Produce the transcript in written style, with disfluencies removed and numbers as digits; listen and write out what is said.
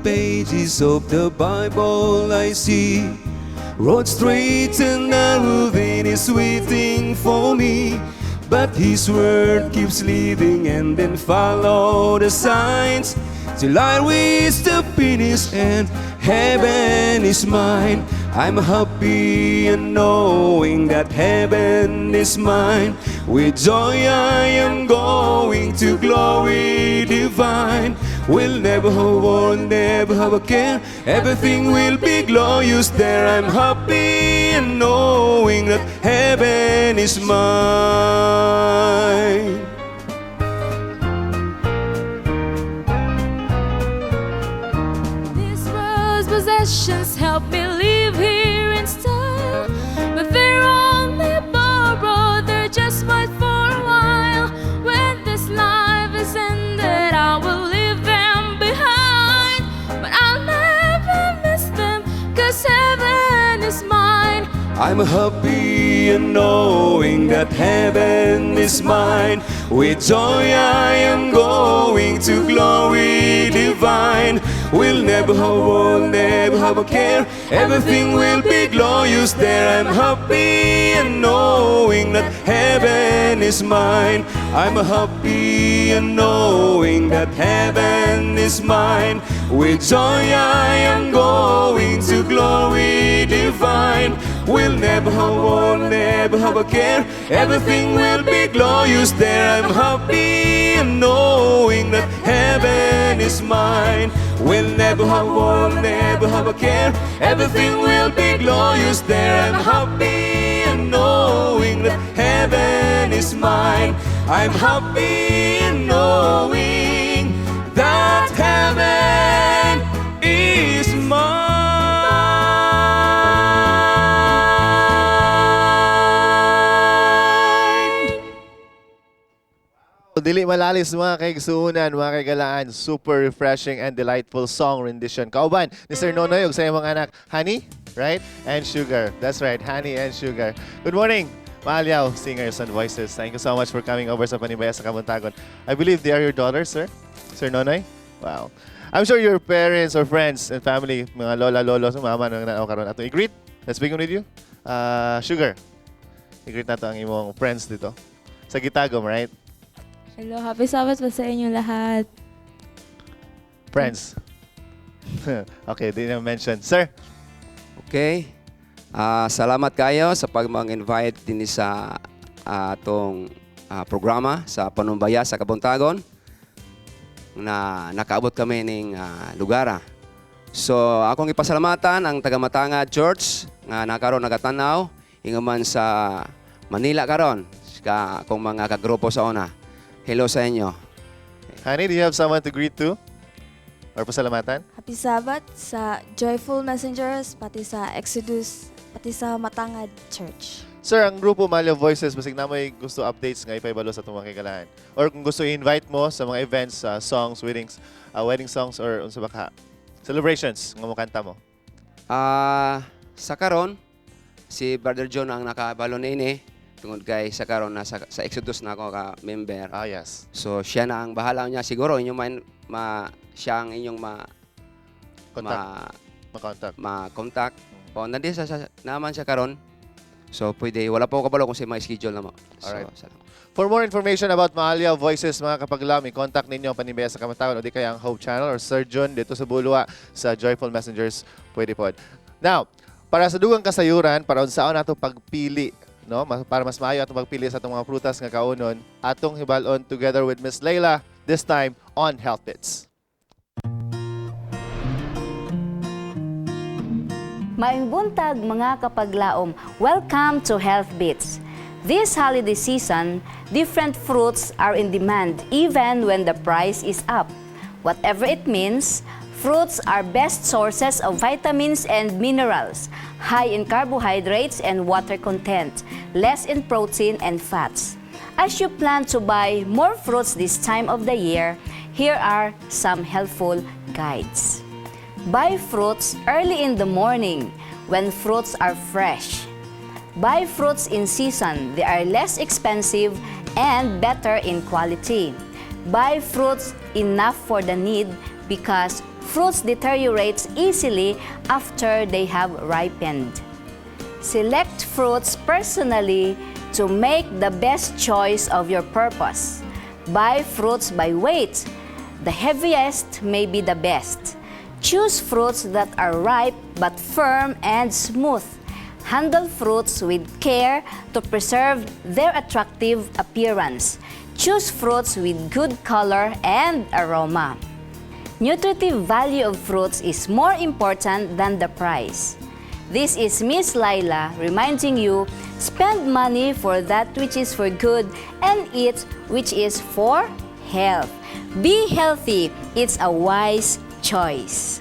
pages of the Bible I see. Road straight and narrow then is waiting for me. But His word keeps leading and then follow the signs till I reach the finish and heaven is mine. I'm happy in knowing that heaven is mine. With joy I am going to glory divine. We'll never have a war, never have a care. Everything will be glorious there. I'm happy in knowing that heaven is mine. These world's possessions help me live here in style, but they're only borrowed, they're just mine for a while. When this life is ended, I will leave them behind, but I'll never miss them, 'cause heaven is mine. I'm happy in knowing that heaven is mine. With joy I am going to glory divine. We'll never have war, never have a care. Everything will be glorious there. I'm happy in knowing that heaven is mine. I'm happy in knowing that heaven is mine. With joy I am going to glory divine. We'll never have war, never have a care. Everything will be glorious there. I'm happy in knowing that heaven is mine. We'll never have war, never have a care. Everything will be glorious there. I'm happy in knowing that heaven is mine. I'm happy in knowing that heaven is mine. Dili malalis mga kaigsuunan, mga kaigalaan, super refreshing and delightful song rendition. Kauban ni Sir Nonoy ug sa iyang mga anak, Honey, right? And Sugar. That's right, Honey and Sugar. Good morning, Maalyaw, singers and voices. Thank you so much for coming over sa Panimbaya sa Kabuntagon. I believe they are your daughters, sir? Sir Nonoy? Wow. I'm sure your parents or friends and family, mga lola, lolo, mama nang nanaw karon ato i-greet. Let's begin with you. Sugar. I-greet nato ang imong friends dito. Sa Gitagom, right? Hello, happy Sabbath po sa inyo lahat. Friends. Okay, di na mention. Sir. Okay. Salamat kayo sa pag-invite din sa atong programa sa Panimbaya sa Kabuntagon na nakaabot kami ng lugar. So, akong ipasalamatan ang taga-Matanga Church nga nakaroon nagatanaw inguman sa Manila karon sa akong mga kagrupo sa una. Hello sa inyo. Honey, do you have someone to greet to? Or pasalamatan? Happy Sabbath sa Joyful Messengers, pati sa Exodus, pati sa Matangad Church. Sir, ang grupo Maalyaw Voices, basig na may gusto updates nga ipaibalo sa itong mga kaigalaan. Or kung gusto i-invite mo sa mga events, songs, weddings, wedding songs, or unsa baka celebrations nga kanta mo. Sa karon, si Brother John ang nakabalo ini. Tungod kay sa karon na sa Exodus na ako ka member. Yes. So siya na ang bahala niya siguro inyong siya ang inyong ma-contact. O nandiyan naman siya karon. So pwede wala po kabalo kung si may schedule na mo. Alright. So, For more information about Maalyaw Voices, mga kapaglam, i-contact ninyo ang Panimbaya sa Kabuntagon o di kaya ang Hope Channel or Sir John dito sa Bulwa sa Joyful Messengers. Pwede po. Now, para sa dugang kasayuran, para unsaon nato pagpili, no? Para mas maayo atong pagpili sa atong mga prutas nga kaunon, atong hibalon together with Miss Layla, this time on Health Bits. Maayong buntag mga kapaglaom. Welcome to Health Bits. This holiday season, different fruits are in demand even when the price is up. Whatever it means, fruits are best sources of vitamins and minerals, high in carbohydrates and water content, less in protein and fats. As you plan to buy more fruits this time of the year, here are some helpful guides. Buy fruits early in the morning when fruits are fresh. Buy fruits in season. They are less expensive and better in quality. Buy fruits enough for the need because fruits deteriorate easily after they have ripened. Select fruits personally to make the best choice of your purpose. Buy fruits by weight. The heaviest may be the best. Choose fruits that are ripe but firm and smooth. Handle fruits with care to preserve their attractive appearance. Choose fruits with good color and aroma. Nutritive value of fruits is more important than the price. This is Miss Laila reminding you, spend money for that which is for good and eat which is for health. Be healthy. It's a wise choice.